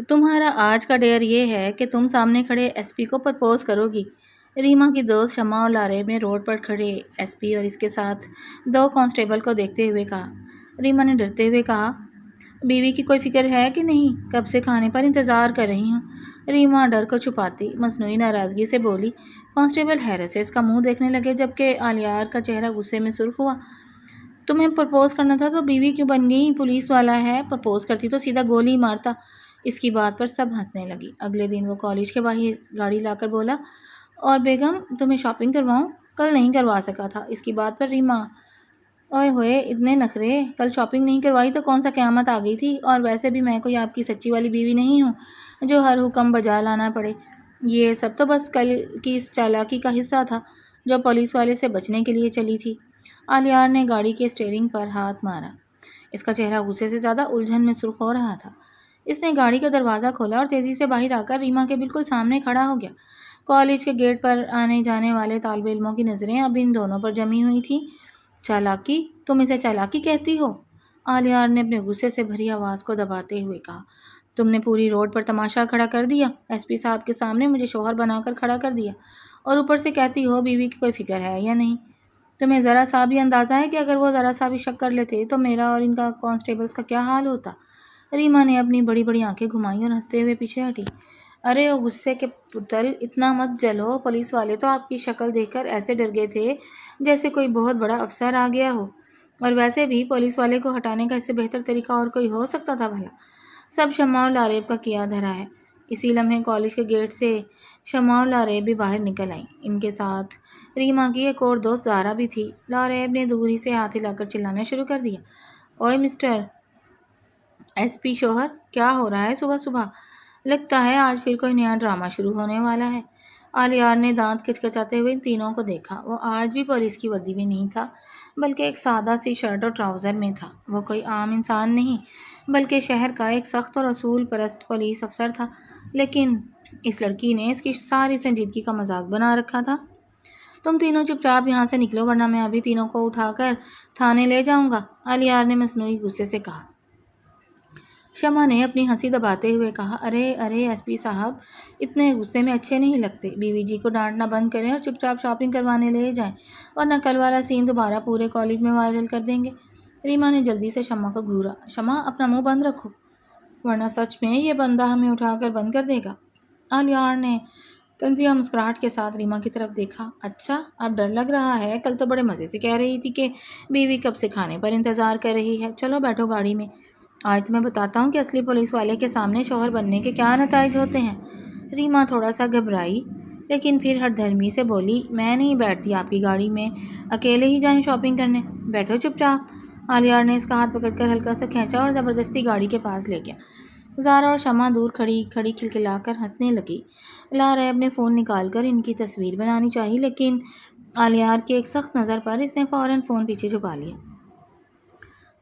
تمہارا آج کا ڈیئر یہ ہے کہ تم سامنے کھڑے ایس پی کو پرپوز کرو گی۔ ریما کی دوست شمع اور لارب نے روڈ پر کھڑے ایس پی اور اس کے ساتھ 2 کانسٹیبل کو دیکھتے ہوئے کہا۔ ریما نے ڈرتے ہوئے کہا، بیوی کی کوئی فکر ہے کہ نہیں؟ کب سے کھانے پر انتظار کر رہی ہوں۔ ریما ڈر کو چھپاتی مصنوعی ناراضگی سے بولی۔ کانسٹیبل حیرت سے اس کا منہ دیکھنے لگے جبکہ آلیار کا چہرہ غصے میں سرخ ہوا۔ تمہیں پرپوز کرنا تھا تو بیوی کیوں بن گئی؟ پولیس والا ہے، پرپوز کرتی تو سیدھا گولی مارتا۔ اس کی بات پر سب ہنسنے لگی۔ اگلے دن وہ کالج کے باہر گاڑی لا کر بولا، اور بیگم تمہیں شاپنگ کرواؤں؟ کل نہیں کروا سکا تھا۔ اس کی بات پر ریما، اوئے ہوئے اتنے نخرے، کل شاپنگ نہیں کروائی تو کون سا قیامت آ گئی تھی؟ اور ویسے بھی میں کوئی آپ کی سچی والی بیوی نہیں ہوں جو ہر حکم بجا لانا پڑے۔ یہ سب تو بس کل کی اس چالاکی کا حصہ تھا جو پولیس والے سے بچنے کے لیے چلی تھی۔ آلیار نے گاڑی کے اسٹیئرنگ پر ہاتھ مارا۔ اس کا چہرہ غصے سے زیادہ الجھن میں سرخ ہو رہا تھا۔ اس نے گاڑی کا دروازہ کھولا اور تیزی سے باہر آ کر ریما کے بالکل سامنے کھڑا ہو گیا۔ کالج کے گیٹ پر آنے جانے والے طالب علموں کی نظریں اب ان دونوں پر جمی ہوئی تھیں۔ چالاکی؟ تم اسے چالاکی کہتی ہو؟ آلیار نے اپنے غصے سے بھری آواز کو دباتے ہوئے کہا۔ تم نے پوری روڈ پر تماشا کھڑا کر دیا، ایس پی صاحب کے سامنے مجھے شوہر بنا کر کھڑا کر دیا، اور اوپر سے کہتی ہو بیوی کی کوئی فکر ہے یا نہیں؟ تمہیں ذرا سا بھی اندازہ ہے کہ اگر وہ ذرا سا بھی شک کر لیتے تو میرا اور ان کا کانسٹیبلز کا کیا حال ہوتا؟ ریما نے اپنی بڑی بڑی آنکھیں گھمائیں اور ہنستے ہوئے پیچھے ہٹی۔ ارے او غصے کے پتل، اتنا مت جلو۔ پولیس والے تو آپ کی شکل دیکھ کر ایسے ڈر گئے تھے جیسے کوئی بہت بڑا افسر آ گیا ہو، اور ویسے بھی پولیس والے کو ہٹانے کا اس سے بہتر طریقہ اور کوئی ہو سکتا تھا بھلا؟ سب شمع اور لارب کا کیا دھرا ہے۔ اسی لمحے کالج کے گیٹ سے شمع اور لارب بھی باہر نکل آئیں۔ ان کے ساتھ ریما کی ایک اور دوست زارا بھی تھی۔ لارب نے دور ہی سے ہاتھ ہلا کر چلانا شروع کر دیا، اوئے مسٹر ایس پی شوہر، کیا ہو رہا ہے صبح صبح؟ لگتا ہے آج پھر کوئی نیا ڈرامہ شروع ہونے والا ہے۔ آلیار نے دانت کچکچاتے ہوئے ان تینوں کو دیکھا۔ وہ آج بھی پولیس کی وردی میں نہیں تھا، بلکہ ایک سادہ سی شرٹ اور ٹراؤزر میں تھا۔ وہ کوئی عام انسان نہیں، بلکہ شہر کا ایک سخت اور اصول پرست پولیس افسر تھا۔ لیکن اس لڑکی نے اس کی ساری سنجیدگی کا مذاق بنا رکھا تھا۔ تم تینوں چپ چاپ یہاں سے نکلو ورنہ میں ابھی تینوں کو اٹھا کر تھانے لے جاؤں گا، آلیار نے مصنوعی غصے سے کہا۔ شمع نے اپنی ہنسی دباتے ہوئے کہا، ارے ارے ایس پی صاحب، اتنے غصے میں اچھے نہیں لگتے۔ بیوی جی کو ڈانٹنا بند کریں اور چپ چاپ شاپنگ کروانے لے جائیں، ورنہ کل والا سین دوبارہ پورے کالج میں وائرل کر دیں گے۔ ریما نے جلدی سے شمع کو گھورا۔ شمع، اپنا منہ بند رکھو، ورنہ سچ میں یہ بندہ ہمیں اٹھا کر بند کر دے گا۔ آلیار نے طنزیہ مسکراہٹ کے ساتھ ریما کی طرف دیکھا۔ اچھا، اب ڈر لگ رہا ہے؟ کل تو بڑے مزے سے کہہ رہی تھی کہ بیوی کب سے کھانے پر انتظار کر رہی ہے۔ چلو بیٹھو گاڑی میں، آج تمہیں بتاتا ہوں کہ اصلی پولیس والے کے سامنے شوہر بننے کے کیا نتائج ہوتے ہیں۔ ریما تھوڑا سا گھبرائی، لیکن پھر ہٹ دھرمی سے بولی، میں نہیں بیٹھتی آپ کی گاڑی میں، اکیلے ہی جائیں شاپنگ کرنے، بیٹھو چپ چاپ۔ آلیار نے اس کا ہاتھ پکڑ کر ہلکا سا کھینچا اور زبردستی گاڑی کے پاس لے گیا۔ زارا اور شمع دور کھڑی کھلکھلا کر ہنسنے لگی۔ لارب نے فون نکال کر ان کی تصویر بنانی چاہی، لیکن آلیار کی ایک سخت نظر پر اس نے فوراً فون پیچھے چھپا لیا۔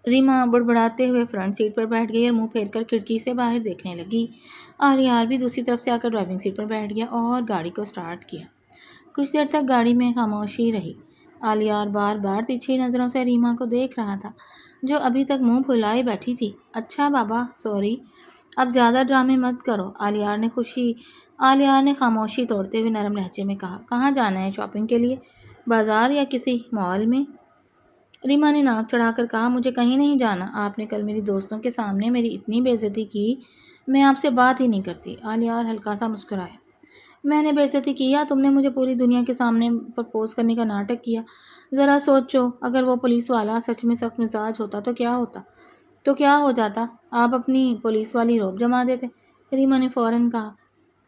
ریما بڑبڑاتے ہوئے فرنٹ سیٹ پر بیٹھ گئی اور منہ پھیر کر کھڑکی سے باہر دیکھنے لگی۔ آلیار بھی دوسری طرف سے آ کر ڈرائیونگ سیٹ پر بیٹھ گیا اور گاڑی کو سٹارٹ کیا۔ کچھ دیر تک گاڑی میں خاموشی رہی۔ آلیار بار بار ترچھی نظروں سے ریما کو دیکھ رہا تھا، جو ابھی تک منہ پھلائے بیٹھی تھی۔ اچھا بابا، سوری، اب زیادہ ڈرامے مت کرو، آلیار نے خاموشی توڑتے ہوئے نرم لہجے میں کہا۔ کہاں جانا ہے شاپنگ کے لیے؟ بازار یا کسی مال میں؟ ریما نے ناک چڑھا کر کہا، مجھے کہیں نہیں جانا۔ آپ نے کل میری دوستوں کے سامنے میری اتنی بے عزتی کی، میں آپ سے بات ہی نہیں کرتی۔ آلیار ہلکا سا مسکرایا۔ میں نے بے عزتی کیا؟ تم نے مجھے پوری دنیا کے سامنے پرپوز کرنے کا ناٹک کیا۔ ذرا سوچو، اگر وہ پولیس والا سچ میں سخت مزاج ہوتا تو کیا ہوتا؟ تو کیا ہو جاتا؟ آپ اپنی پولیس والی روب جما دیتے۔ ریما نے فوراً کہا،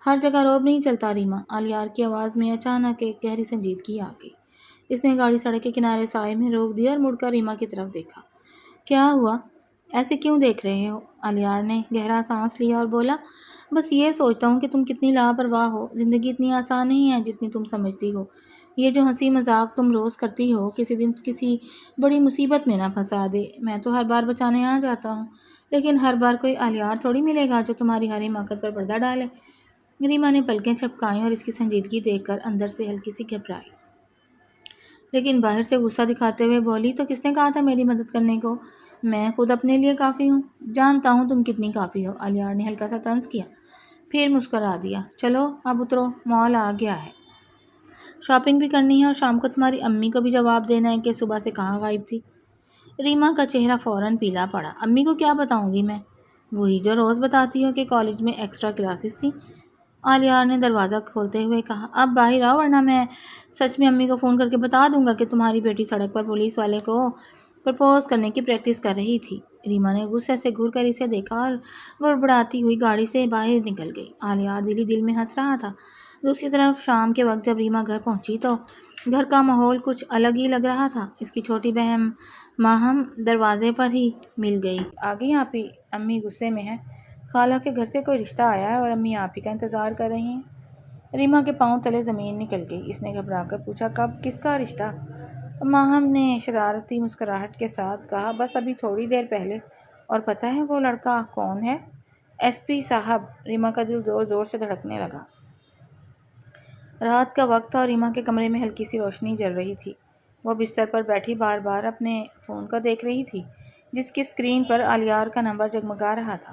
ہر جگہ روب نہیں چلتا ریما۔ آلیار کی آواز میں اچانک ایک گہری سنجیدگی آ گئی۔ اس نے گاڑی سڑک کے کنارے سائے میں روک دی اور مڑ کر ریما کی طرف دیکھا۔ کیا ہوا؟ ایسے کیوں دیکھ رہے ہو؟ آلیار نے گہرا سانس لیا اور بولا، بس یہ سوچتا ہوں کہ تم کتنی لاپرواہ ہو۔ زندگی اتنی آسان نہیں ہے جتنی تم سمجھتی ہو۔ یہ جو ہنسی مذاق تم روز کرتی ہو، کسی دن کسی بڑی مصیبت میں نہ پھنسا دے۔ میں تو ہر بار بچانے آ جاتا ہوں، لیکن ہر بار کوئی آلیار تھوڑی ملے گا جو تمہاری ہر حماقت پر پردہ ڈالے۔ ریما نے پلکیں جھپکائیں اور اس کی سنجیدگی دیکھ کر اندر سے ہلکی سی گھبرائی۔ لیکن باہر سے غصہ دکھاتے ہوئے بولی، تو کس نے کہا تھا میری مدد کرنے کو؟ میں خود اپنے لیے کافی ہوں۔ جانتا ہوں تم کتنی کافی ہو، الیار نے ہلکا سا طنز کیا، پھر مسکرا دیا۔ چلو اب اترو، مال آ گیا ہے، شاپنگ بھی کرنی ہے اور شام کو تمہاری امی کو بھی جواب دینا ہے کہ صبح سے کہاں غائب تھی۔ ریما کا چہرہ فوراً پیلا پڑا۔ امی کو کیا بتاؤں گی میں؟ وہی جو روز بتاتی ہو کہ کالج میں ایکسٹرا کلاسز تھیں، آلیار نے دروازہ کھولتے ہوئے کہا۔ اب باہر آؤ ورنہ میں سچ میں امی کو فون کر کے بتا دوں گا کہ تمہاری بیٹی سڑک پر پولیس والے کو پرپوز کرنے کی پریکٹس کر رہی تھی۔ ریما نے غصے سے گھور کر اسے دیکھا اور بڑبڑاتی ہوئی گاڑی سے باہر نکل گئی۔ آلیار دل ہی دل میں ہنس رہا تھا۔ دوسری طرف شام کے وقت جب ریما گھر پہنچی تو گھر کا ماحول کچھ الگ ہی لگ رہا تھا۔ اس کی چھوٹی بہن ماہم دروازے پر ہی مل گئی۔ آ گئی آپ ہی؟ امی غصے میں ہیں، خالہ کے گھر سے کوئی رشتہ آیا ہے اور امی آپ ہی کا انتظار کر رہی ہیں۔ ریما کے پاؤں تلے زمین نکل گئی۔ اس نے گھبرا کر پوچھا، کب؟ کس کا رشتہ؟ ماہم نے شرارتی مسکراہٹ کے ساتھ کہا، بس ابھی تھوڑی دیر پہلے۔ اور پتہ ہے وہ لڑکا کون ہے؟ ایس پی صاحب۔ ریما کا دل زور زور سے دھڑکنے لگا۔ رات کا وقت تھا اور ریما کے کمرے میں ہلکی سی روشنی جل رہی تھی۔ وہ بستر پر بیٹھی بار بار اپنے فون کو دیکھ رہی تھی، جس کی اسکرین پر آلیار کا نمبر جگمگا رہا تھا۔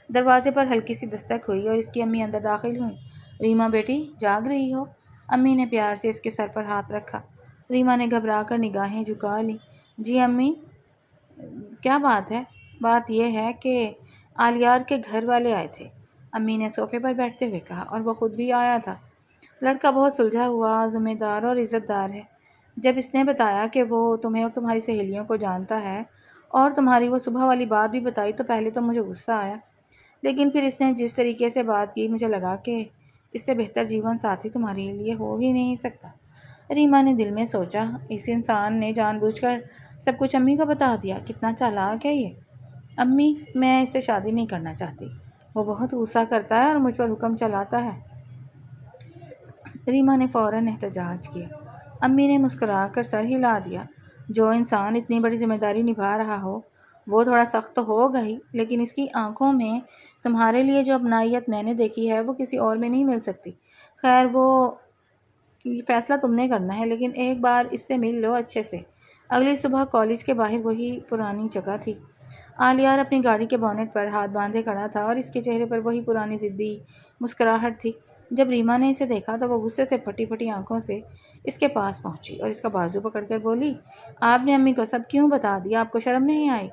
دروازے پر ہلکی سی دستک ہوئی اور اس کی امی اندر داخل ہوئیں۔ ریما بیٹی، جاگ رہی ہو؟ امی نے پیار سے اس کے سر پر ہاتھ رکھا۔ ریما نے گھبرا کر نگاہیں جھکا لیں۔ جی امی، کیا بات ہے؟ بات یہ ہے کہ آلیار کے گھر والے آئے تھے، امی نے صوفے پر بیٹھتے ہوئے کہا، اور وہ خود بھی آیا تھا۔ لڑکا بہت سلجھا ہوا، ذمہ دار اور عزت دار ہے۔ جب اس نے بتایا کہ وہ تمہیں اور تمہاری سہیلیوں کو جانتا ہے اور تمہاری وہ صبح والی بات بھی بتائی تو پہلے تو مجھے غصہ آیا، لیکن پھر اس نے جس طریقے سے بات کی مجھے لگا کہ اس سے بہتر جیون ساتھی تمہارے لیے ہو ہی نہیں سکتا۔ ریما نے دل میں سوچا، اس انسان نے جان بوجھ کر سب کچھ امی کو بتا دیا، کتنا چالاک ہے یہ۔ امی، میں اس سے شادی نہیں کرنا چاہتی، وہ بہت غصہ کرتا ہے اور مجھ پر حکم چلاتا ہے۔ ریما نے فوراً احتجاج کیا۔ امی نے مسکرا کر سر ہلا دیا۔ جو انسان اتنی بڑی ذمہ داری نبھا رہا ہو وہ تھوڑا سخت تو ہوگا ہی، لیکن اس کی آنکھوں میں تمہارے لیے جو اپنائیت میں نے دیکھی ہے وہ کسی اور میں نہیں مل سکتی۔ خیر، وہ فیصلہ تم نے کرنا ہے، لیکن ایک بار اس سے مل لو اچھے سے۔ اگلی صبح کالج کے باہر وہی پرانی جگہ تھی۔ آلیار اپنی گاڑی کے بونٹ پر ہاتھ باندھے کھڑا تھا اور اس کے چہرے پر وہی پرانی ضدی مسکراہٹ تھی۔ جب ریما نے اسے دیکھا تو وہ غصے سے پھٹی پھٹی آنکھوں سے اس کے پاس پہنچی اور اس کا بازو پکڑ کر بولی، آپ نے امی کو سب کیوں بتا دیا؟ آپ کو شرم نہیں آئی؟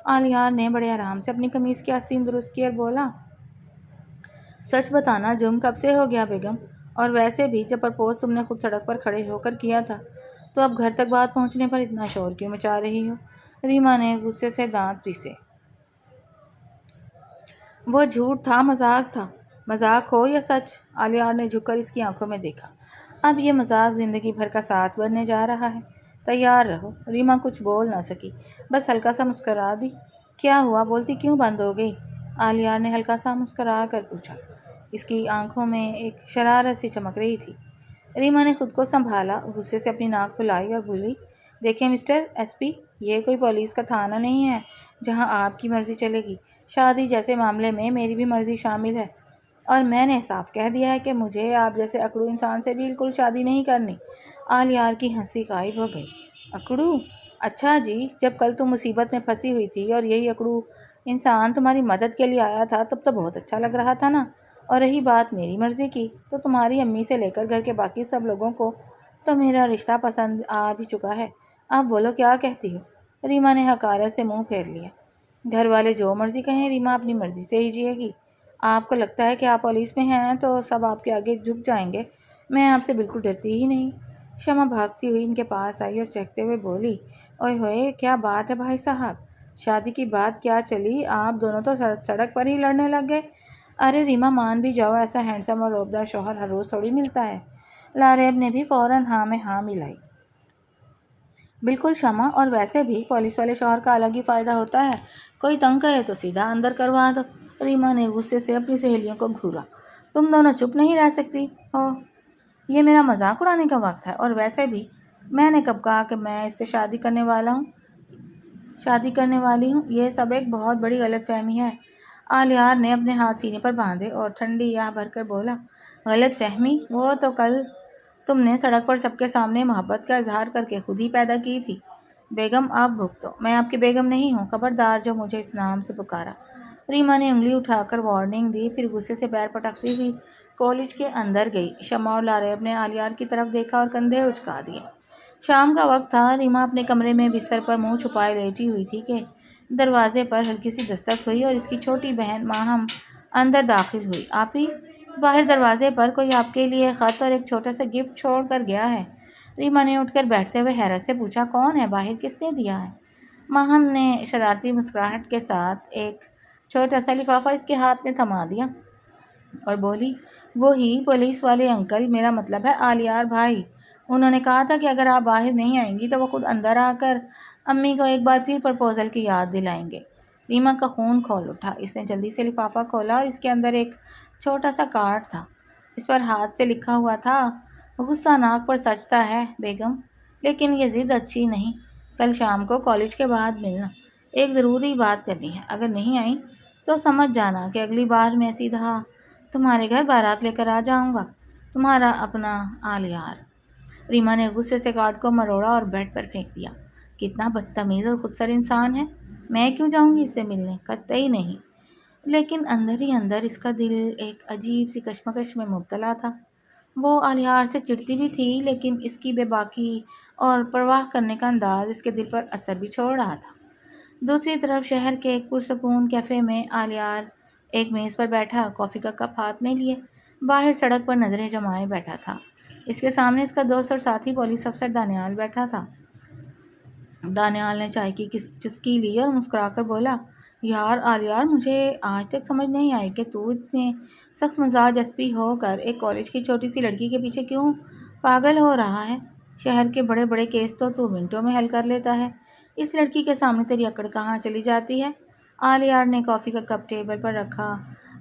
آلیار نے بڑے آرام سے اپنی قمیض کی آستین درست کی اور بولا، سچ بتانا جرم کب سے ہو گیا بیگم، اور ویسے بھی جب پرپوز تم نے خود سڑک پر کھڑے ہو کر کیا تھا تو اب گھر تک بات پہنچنے پر اتنا شور کیوں مچا رہی ہو؟ ریما نے غصے سے دانت پیسے۔ وہ جھوٹ تھا، مذاق تھا۔ مذاق ہو یا سچ، آلیار نے جھک کر اس کی آنکھوں میں دیکھا، اب یہ مذاق زندگی بھر کا ساتھ بننے جا رہا ہے، تیار رہو۔ ریما کچھ بول نہ سکی، بس ہلکا سا مسکرا دی۔ کیا ہوا، بولتی کیوں بند ہو گئی؟ آلیار نے ہلکا سا مسکرا کر پوچھا۔ اس کی آنکھوں میں ایک شرارت سی چمک رہی تھی۔ ریما نے خود کو سنبھالا، غصے سے اپنی ناک پھلائی اور بولی، دیکھیں مسٹر ایس پی، یہ کوئی پولیس کا تھانہ نہیں ہے جہاں آپ کی مرضی چلے گی۔ شادی جیسے معاملے میں میری بھی مرضی شامل ہے، اور میں نے صاف کہہ دیا ہے کہ مجھے آپ جیسے اکڑو انسان سے بالکل شادی نہیں کرنی۔ آلیار کی ہنسی غائب ہو گئی۔ اکڑو؟ اچھا جی، جب کل تم مصیبت میں پھنسی ہوئی تھی اور یہی اکڑو انسان تمہاری مدد کے لیے آیا تھا تب تو بہت اچھا لگ رہا تھا نا، اور رہی بات میری مرضی کی تو تمہاری امی سے لے کر گھر کے باقی سب لوگوں کو تو میرا رشتہ پسند آ بھی چکا ہے۔ آپ بولو کیا کہتی ہو؟ ریما نے حقارت سے منہ پھیر لیا۔ گھر والے جو مرضی کہیں، ریما اپنی مرضی سے ہی جیے گی۔ آپ کو لگتا ہے کہ آپ پولیس میں ہیں تو سب آپ کے آگے جھک جائیں گے، میں آپ سے بالکل ڈرتی ہی نہیں۔ شمع بھاگتی ہوئی ان کے پاس آئی اور چہکتے ہوئے بولی، اوئے ہوئے کیا بات ہے بھائی صاحب، شادی کی بات کیا چلی، آپ دونوں تو سڑک پر ہی لڑنے لگ گئے۔ ارے ریما مان بھی جاؤ، ایسا ہینڈسم اور روبدار شوہر ہر روز تھوڑی ملتا ہے۔ لاریب نے بھی فوراً ہاں میں ہاں ملائی۔ بالکل شمع، اور ویسے بھی پولیس والے شوہر کا الگ ہی فائدہ ہوتا ہے، کوئی تنگ کرے تو سیدھا اندر کروا دو۔ ریما نے غصے سے اپنی سہیلیوں کو گھورا، تم دونوں چپ نہیں رہ سکتی ہو، یہ میرا مذاق اڑانے کا وقت ہے، اور ویسے بھی میں نے کب کہا کہ میں اس سے شادی کرنے والی ہوں، یہ سب ایک بہت بڑی غلط فہمی ہے۔ آلیار نے اپنے ہاتھ سینے پر باندھے اور ٹھنڈی آہ بھر کر بولا، غلط فہمی؟ وہ تو کل تم نے سڑک پر سب کے سامنے محبت کا اظہار کر کے خود ہی پیدا کی تھی۔ بیگم آپ بھگتو، میں آپ کی بیگم نہیں ہوں، خبردار جو مجھے اس نام سے پکارا۔ ریما نے انگلی اٹھا کر وارننگ دی، پھر غصے سے پیر پٹکتی ہوئی کالج کے اندر گئی۔ شمع اور لارے نے آلیار کی طرف دیکھا اور کندھے اچکا دیے۔ شام کا وقت تھا، ریما اپنے کمرے میں بستر پر منہ چھپائے لیٹی ہوئی تھی کہ دروازے پر ہلکی سی دستک ہوئی اور اس کی چھوٹی بہن ماہم اندر داخل ہوئی۔ آپی، باہر دروازے پر کوئی آپ کے لیے خط اور ایک چھوٹا سا گفٹ چھوڑ کر گیا ہے۔ ریما نے اٹھ کر بیٹھتے ہوئے حیرت سے پوچھا، کون ہے باہر، کس نے دیا ہے؟ ماہم نے شرارتی مسکراہٹ کے ساتھ ایک چھوٹا سا لفافہ اس کے ہاتھ میں تھما دیا اور بولی، وہی پولیس والے انکل، میرا مطلب ہے آلیار بھائی۔ انہوں نے کہا تھا کہ اگر آپ باہر نہیں آئیں گی تو وہ خود اندر آ کر امی کو ایک بار پھر پرپوزل کی یاد دلائیں گے۔ ریما کا خون کھول اٹھا۔ اس نے جلدی سے لفافہ کھولا اور اس کے اندر ایک چھوٹا سا کارڈ تھا۔ اس پر ہاتھ سے لکھا ہوا تھا، غصہ ناک پر سجتا ہے بیگم، لیکن یہ ضد اچھی نہیں۔ کل شام کو کالج کے بعد ملنا، ایک ضروری بات کرنی ہے۔ اگر نہیں آئیں تو سمجھ جانا کہ اگلی بار میں سیدھا تمہارے گھر بارات لے کر آ جاؤں گا۔ تمہارا اپنا آلیار۔ ریما نے غصے سے کارڈ کو مروڑا اور بیڈ پر پھینک دیا۔ کتنا بدتمیز اور خودسر انسان ہے، میں کیوں جاؤں گی اس سے ملنے، قطعی نہیں۔ لیکن اندر ہی اندر اس کا دل ایک عجیب سی کشمکش میں مبتلا تھا۔ وہ آلیار سے چڑھتی بھی تھی، لیکن اس کی بے باکی اور پرواہ کرنے کا انداز اس کے دل پر اثر بھی چھوڑ رہا تھا۔ دوسری طرف شہر کے ایک پرسکون کیفے میں آلیار ایک میز پر بیٹھا، کافی کا کپ ہاتھ میں لیے، باہر سڑک پر نظریں جمائے بیٹھا تھا۔ اس کے سامنے اس کا دوست اور ساتھی پولیس افسر دانیال بیٹھا تھا۔ دانیال نے چائے کی چسکی لی اور مسکرا کر بولا، یار آلیار، مجھے آج تک سمجھ نہیں آئی کہ تو اتنے سخت مزاج ایس پی ہو کر ایک کالج کی چھوٹی سی لڑکی کے پیچھے کیوں پاگل ہو رہا ہے۔ شہر کے بڑے بڑے کیس تو منٹوں میں حل کر لیتا ہے، اس لڑکی کے سامنے تیری اکڑ کہاں چلی جاتی ہے؟ آلیار نے کافی کا کپ ٹیبل پر رکھا۔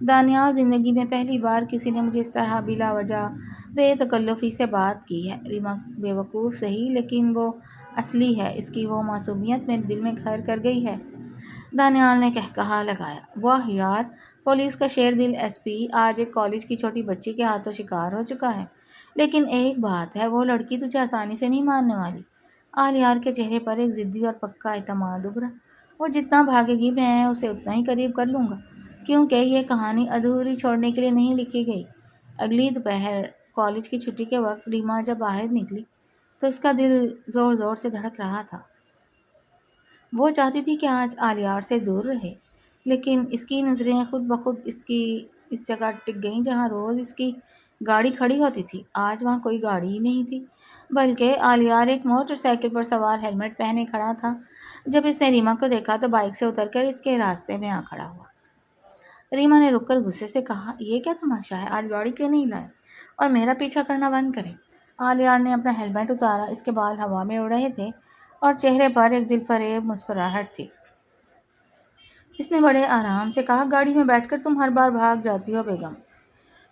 دانیال، زندگی میں پہلی بار کسی نے مجھے اس طرح بلا وجہ بے تکلفی سے بات کی ہے۔ ریما بے وقوف سہی، لیکن وہ اصلی ہے، اس کی وہ معصومیت میرے دل میں گھر کر گئی ہے۔ دانیال نے قہقہا لگایا، واہ یار، پولیس کا شیر دل ایس پی آج ایک کالج کی چھوٹی بچی کے ہاتھوں شکار ہو چکا ہے۔ لیکن ایک بات ہے، وہ لڑکی تجھے آسانی سے نہیں ماننے والی۔ آلیار کے چہرے پر ایک ضدی اور پکا اعتماد ابھرا۔ وہ جتنا بھاگے گی میں اسے اتنا ہی قریب کر لوں گا، کیونکہ یہ کہانی ادھوری چھوڑنے کے لیے نہیں لکھی گئی۔ اگلی دوپہر کالج کی چھٹی کے وقت ریما جب باہر نکلی تو اس کا دل زور زور سے دھڑک رہا تھا۔ وہ چاہتی تھی کہ آج آلیار سے دور رہے، لیکن اس کی نظریں خود بخود اس جگہ ٹک گئیں جہاں روز اس کی گاڑی کھڑی ہوتی تھی۔ آج وہاں کوئی گاڑی ہی نہیں تھی، بلکہ آلیار ایک موٹر سائیکل پر سوار ہیلمٹ پہنے کھڑا تھا۔ جب اس نے ریما کو دیکھا تو بائک سے اتر کر اس کے راستے میں آ کھڑا ہوا۔ ریما نے رک کر غصے سے کہا، یہ کیا تماشا ہے، آج گاڑی کیوں نہیں لائے اور میرا پیچھا کرنا بند کرے؟ آلیار نے اپنا ہیلمٹ اتارا، اس کے بال ہوا میں اڑ رہے تھے اور چہرے پر ایک دل فریب مسکراہٹ تھی۔ اس نے بڑے آرام سے کہا، گاڑی میں بیٹھ کر تم ہر بار بھاگ جاتی ہو بیگم،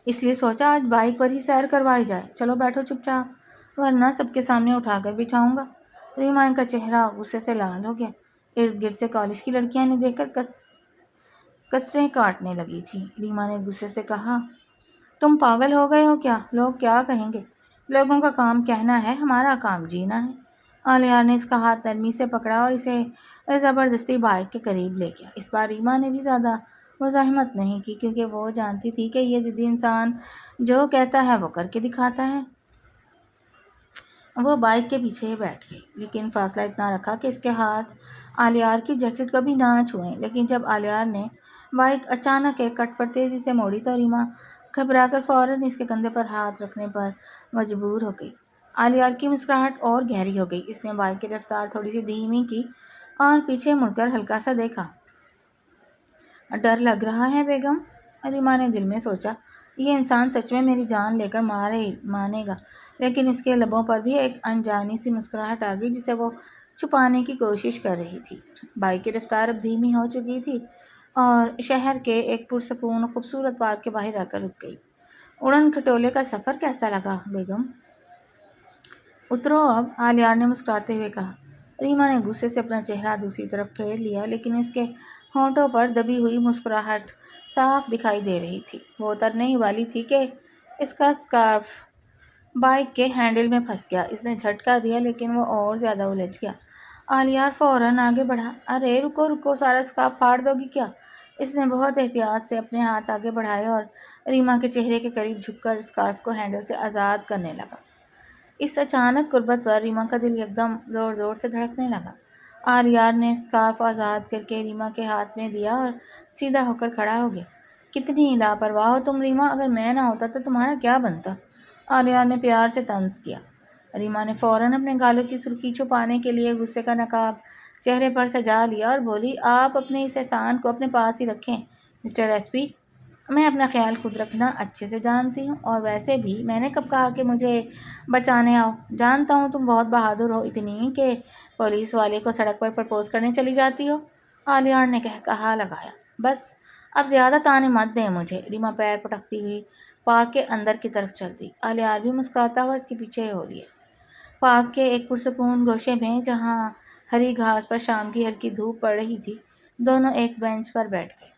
اس لیے سوچا آج بائک پر ہی سیر کروائی جائے۔ چلو بیٹھو چپ چاپ، ورنہ سب کے سامنے اٹھا کر بٹھاؤں گا۔ ریما کا چہرہ غصے سے لال ہو گیا۔ ارد گرد سے کالج کی لڑکیاں نے دیکھ کر کسریں کاٹنے لگی تھیں۔ ریما نے غصے سے کہا، تم پاگل ہو گئے ہو کیا؟ لوگ کیا کہیں گے؟ لوگوں کا کام کہنا ہے، ہمارا کام جینا ہے۔ آلیار نے اس کا ہاتھ نرمی سے پکڑا اور اسے زبردستی بائک کے قریب لے گیا۔ اس بار ریما نے بھی زیادہ مزاحمت نہیں کی، کیونکہ وہ جانتی تھی کہ یہ ضدی انسان جو کہتا ہے وہ کر کے دکھاتا ہے۔ وہ بائک کے پیچھے بیٹھ گئی، لیکن فاصلہ اتنا رکھا کہ اس کے ہاتھ آلیار کی جیکٹ کبھی نہ چھوئیں۔ لیکن جب آلیار نے بائک اچانک ایک کٹ پر تیزی سے موڑی تو ریما گھبرا کر فوراً اس کے کندھے پر ہاتھ رکھنے پر مجبور ہو گئی۔ آلیار کی مسکراہٹ اور گہری ہو گئی۔ اس نے بائک کی رفتار تھوڑی سی دھیمی کی اور پیچھے مڑ کر ہلکا سا دیکھا۔ ڈر لگ رہا ہے بیگم؟ ریما نے دل میں سوچا، یہ انسان سچ میں میری جان لے کر مانے گا۔ لیکن اس کے لبوں پر بھی ایک انجانی سی مسکراہٹ آ گئی جسے وہ چھپانے کی کوشش کر رہی تھی۔ بائک کی رفتار اب دھیمی ہو چکی تھی اور شہر کے ایک پرسکون و خوبصورت پارک کے باہر آ کر رک گئی۔ اڑن کھٹولے کا سفر کیسا لگا بیگم؟ اترو اب، آلیار نے مسکراتے ہوئے کہا۔ ریما نے غصے سے اپنا چہرہ دوسری طرف پھیر لیا، لیکن اس کے ہونٹوں پر دبی ہوئی مسکراہٹ صاف دکھائی دے رہی تھی۔ وہ اترنے ہی والی تھی کہ اس کا اسکارف بائک کے ہینڈل میں پھنس گیا۔ اس نے جھٹکا دیا لیکن وہ اور زیادہ الجھ گیا۔ آلیار فوراً آگے بڑھا۔ ارے رکو رکو، سارا اسکارف پھاڑ دو گی کیا؟ اس نے بہت احتیاط سے اپنے ہاتھ آگے بڑھائے اور ریما کے چہرے کے قریب جھک کر اسکارف کو ہینڈل سے آزاد کرنے لگا۔ اس اچانک قربت پر ریما کا دل یکدم زور زور سے دھڑکنے لگا۔ آلیار نے اسکارف آزاد کر کے ریما کے ہاتھ میں دیا اور سیدھا ہو کر کھڑا ہو گیا۔ کتنی لاپرواہ ہو تم ریما، اگر میں نہ ہوتا تو تمہارا کیا بنتا؟ آلیار نے پیار سے طنز کیا۔ ریما نے فوراً اپنے گالوں کی سرخی چھپانے کے لیے غصے کا نقاب چہرے پر سجا لیا اور بولی، آپ اپنے اس احسان کو اپنے پاس ہی رکھیں مسٹر ایس پی۔ میں اپنا خیال خود رکھنا اچھے سے جانتی ہوں، اور ویسے بھی میں نے کب کہا کہ مجھے بچانے آؤ؟ جانتا ہوں تم بہت بہادر ہو، اتنی کہ پولیس والے کو سڑک پر پرپوز کرنے چلی جاتی ہو۔ آلیار نے کہا لگایا۔ بس اب زیادہ تانے مت دیں مجھے۔ ریما پیر پٹکتی ہوئی پارک کے اندر کی طرف چل دی۔ آلیار بھی مسکراتا ہوا اس کے پیچھے ہو لیے۔ پارک کے ایک پرسکون گوشے میں جہاں ہری گھاس پر شام کی ہلکی دھوپ پڑ رہی تھی، دونوں ایک بینچ پر بیٹھ گئے۔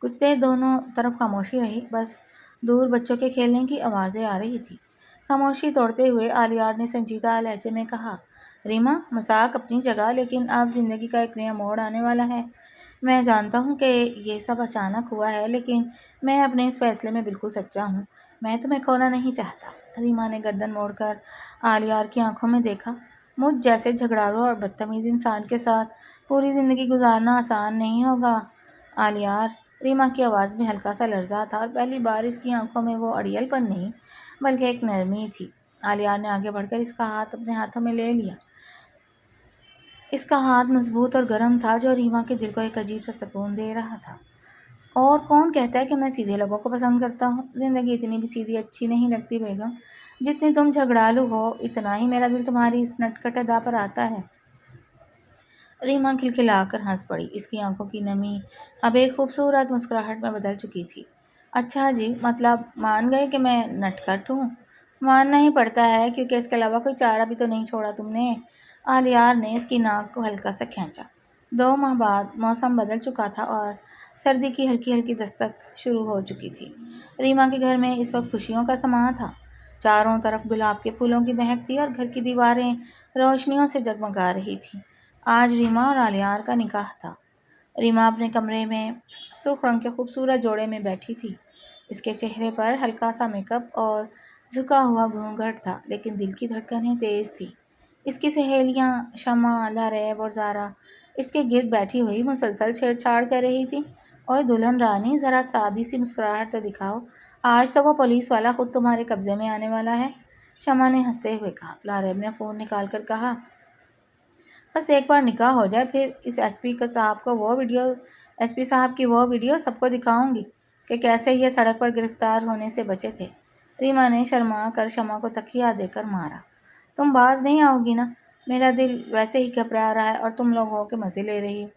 کچھ دیر دونوں طرف خاموشی رہی، بس دور بچوں کے کھیلنے کی آوازیں آ رہی تھی۔ خاموشی توڑتے ہوئے آلیار نے سنجیدہ لہجے میں کہا، ریما، مذاق اپنی جگہ، لیکن اب زندگی کا ایک نیا موڑ آنے والا ہے۔ میں جانتا ہوں کہ یہ سب اچانک ہوا ہے، لیکن میں اپنے اس فیصلے میں بالکل سچا ہوں۔ میں تمہیں کھونا نہیں چاہتا۔ ریما نے گردن موڑ کر آلیار کی آنکھوں میں دیکھا۔ مجھ جیسے جھگڑالو اور بدتمیز انسان کے ساتھ پوری زندگی گزارنا آسان نہیں ہوگا آلیار۔ ریما کی آواز میں ہلکا سا لرزہ تھا اور پہلی بار اس کی آنکھوں میں وہ اڑیل پن نہیں بلکہ ایک نرمی تھی۔ آلیار نے آگے بڑھ کر اس کا ہاتھ اپنے ہاتھوں میں لے لیا۔ اس کا ہاتھ مضبوط اور گرم تھا جو ریما کے دل کو ایک عجیب سا سکون دے رہا تھا۔ اور کون کہتا ہے کہ میں سیدھے لوگوں کو پسند کرتا ہوں؟ زندگی اتنی بھی سیدھی اچھی نہیں لگتی بیگم۔ جتنی تم جھگڑالو ہو، اتنا ہی میرا دل تمہاری اس نٹکھٹ ادا پر آتا ہے۔ ریما کھلکھلا کر ہنس پڑی۔ اس کی آنکھوں کی نمی اب ایک خوبصورت مسکراہٹ میں بدل چکی تھی۔ اچھا جی، مطلب مان گئے کہ میں نٹکھٹ ہوں؟ ماننا ہی پڑتا ہے کیونکہ اس کے علاوہ کوئی چارہ بھی تو نہیں چھوڑا تم نے۔ آلیار نے اس کی ناک کو ہلکا سا کھینچا۔ 2 ماہ بعد موسم بدل چکا تھا اور سردی کی ہلکی ہلکی دستک شروع ہو چکی تھی۔ ریما کے گھر میں اس وقت خوشیوں کا سماں تھا۔ چاروں طرف گلاب کے پھولوں کی مہک تھی اور گھر کی دیواریں روشنیوں سے جگمگا رہی تھیں۔ آج ریما اور آلیار کا نکاح تھا۔ ریما اپنے کمرے میں سرخ رنگ کے خوبصورت جوڑے میں بیٹھی تھی۔ اس کے چہرے پر ہلکا سا میک اپ اور جھکا ہوا گھونگھٹ تھا، لیکن دل کی دھڑکنیں تیز تھیں۔ اس کی سہیلیاں شمع، لاریب اور زارا اس کے گرد بیٹھی ہوئی مسلسل چھیڑ چھاڑ کر رہی تھی۔ اوئے دلہن رانی، ذرا سادی سی مسکراہٹ تو دکھاؤ، آج تو وہ پولیس والا خود تمہارے قبضے میں آنے والا ہے۔ شمع نے ہنستے ہوئے کہا۔ لاریب نے فون نکال کر کہا، بس ایک بار نکاح ہو جائے، پھر اس ایس پی صاحب کی وہ ویڈیو سب کو دکھاؤں گی کہ کیسے یہ سڑک پر گرفتار ہونے سے بچے تھے۔ ریما نے شرما کر شمع کو تکیہ دے کر مارا۔ تم باز نہیں آؤ گی نا؟ میرا دل ویسے ہی گھبرا رہا ہے اور تم لوگ ہو کے مزے لے رہی ہو۔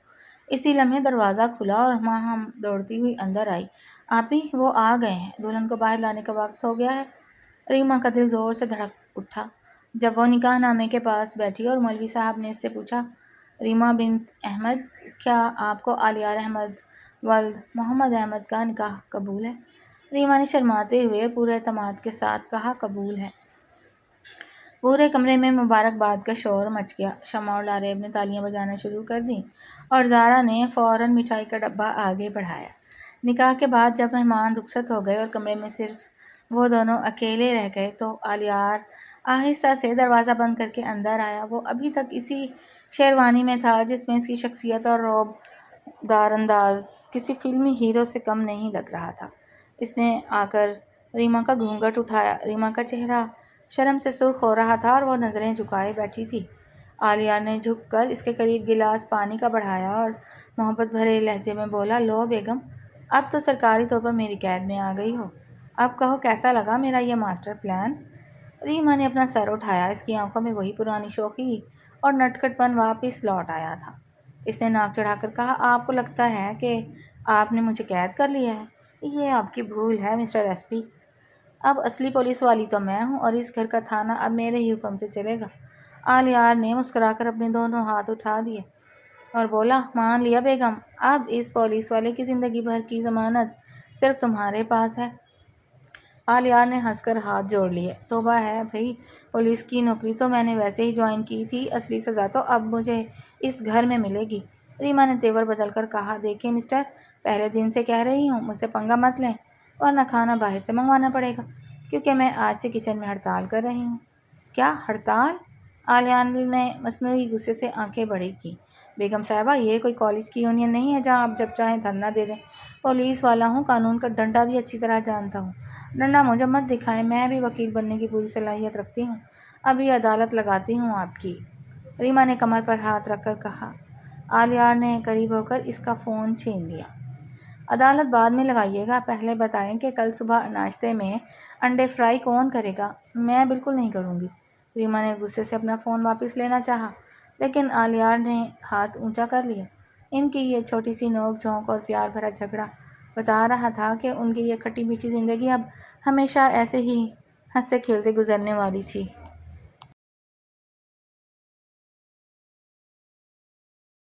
اسی لمحے دروازہ کھلا اور ماہم دوڑتی ہوئی اندر آئی۔ آپی، وہ آ گئے ہیں، دلہن کو باہر لانے کا وقت ہو گیا ہے۔ ریما کا دل زور سے دھڑک اٹھا جب وہ نکاح نامے کے پاس بیٹھی اور مولوی صاحب نے اس سے پوچھا، ریما بنت احمد، کیا آپ کو آلیار احمد ولد محمد احمد کا نکاح قبول ہے؟ ریما نے شرماتے ہوئے پورے اعتماد کے ساتھ کہا، قبول ہے۔ پورے کمرے میں مبارکباد کا شور مچ گیا۔ شمع اور لاریب نے تالیاں بجانا شروع کر دیں اور زارا نے فوراً مٹھائی کا ڈبہ آگے بڑھایا۔ نکاح کے بعد جب مہمان رخصت ہو گئے اور کمرے میں صرف وہ دونوں اکیلے رہ گئے تو آلیار آہستہ سے دروازہ بند کر کے اندر آیا۔ وہ ابھی تک اسی شیروانی میں تھا جس میں اس کی شخصیت اور رعب دار انداز کسی فلمی ہیرو سے کم نہیں لگ رہا تھا۔ اس نے آ کر ریما کا گھونگھٹ اٹھایا۔ ریما کا چہرہ شرم سے سرخ ہو رہا تھا اور وہ نظریں جھکائے بیٹھی تھی۔ آلیار نے جھک کر اس کے قریب گلاس پانی کا بڑھایا اور محبت بھرے لہجے میں بولا، لو بیگم، اب تو سرکاری طور پر میری قید میں آ گئی ہو۔ اب کہو کیسا لگا میرا یہ ماسٹر پلان؟ ریما نے اپنا سر اٹھایا۔ اس کی آنکھوں میں وہی پرانی شوخی اور نٹکھٹ پن واپس لوٹ آیا تھا۔ اس نے ناک چڑھا کر کہا، آپ کو لگتا ہے کہ آپ نے مجھے قید کر لیا ہے؟ یہ آپ کی بھول ہے مسٹر ایس پی۔ اب اصلی پولیس والی تو میں ہوں اور اس گھر کا تھانہ اب میرے ہی حکم سے چلے گا۔ آلیار نے مسکرا کر اپنے دونوں ہاتھ اٹھا دیے اور بولا، مان لیا بیگم، اب اس پولیس والے کی زندگی بھر کی ضمانت صرف تمہارے پاس ہے۔ آلیار نے ہنس کر ہاتھ جوڑ لیے۔ توبہ ہے بھئی، پولیس کی نوکری تو میں نے ویسے ہی جوائن کی تھی، اصلی سزا تو اب مجھے اس گھر میں ملے گی۔ ریما نے تیور بدل کر کہا، دیکھیں مسٹر، پہلے دن سے کہہ رہی ہوں، مجھ سے پنگا مت لیں، ورنہ کھانا باہر سے منگوانا پڑے گا، کیونکہ میں آج سے کچن میں ہڑتال کر رہی ہوں۔ کیا ہڑتال؟ آلیار نے مصنوعی غصے سے آنکھیں بڑی کیں۔ بیگم صاحبہ، یہ کوئی کالج کی یونین نہیں ہے جہاں آپ جب چاہیں دھرنا دے دیں۔ پولیس والا ہوں، قانون کا ڈنڈا بھی اچھی طرح جانتا ہوں۔ ڈنڈا مجھے مت دکھائیں، میں بھی وکیل بننے کی پوری صلاحیت رکھتی ہوں، ابھی عدالت لگاتی ہوں آپ کی۔ ریما نے کمر پر ہاتھ رکھ کر کہا۔ آلیار نے قریب ہو کر اس کا فون چھین لیا۔ عدالت بعد میں لگائیے گا، پہلے بتائیں کہ کل صبح ناشتے میں انڈے فرائی کون کرے گا؟ میں بالکل نہیں کروں گی۔ ریما نے غصے سے اپنا فون واپس لینا چاہا، لیکن آلیار نے ہاتھ اونچا کر لیا۔ ان کی یہ چھوٹی سی نوک جھونک اور پیار بھرا جھگڑا بتا رہا تھا کہ ان کی یہ کھٹی میٹھی زندگی اب ہمیشہ ایسے ہی ہنستے کھیلتے گزرنے والی تھی۔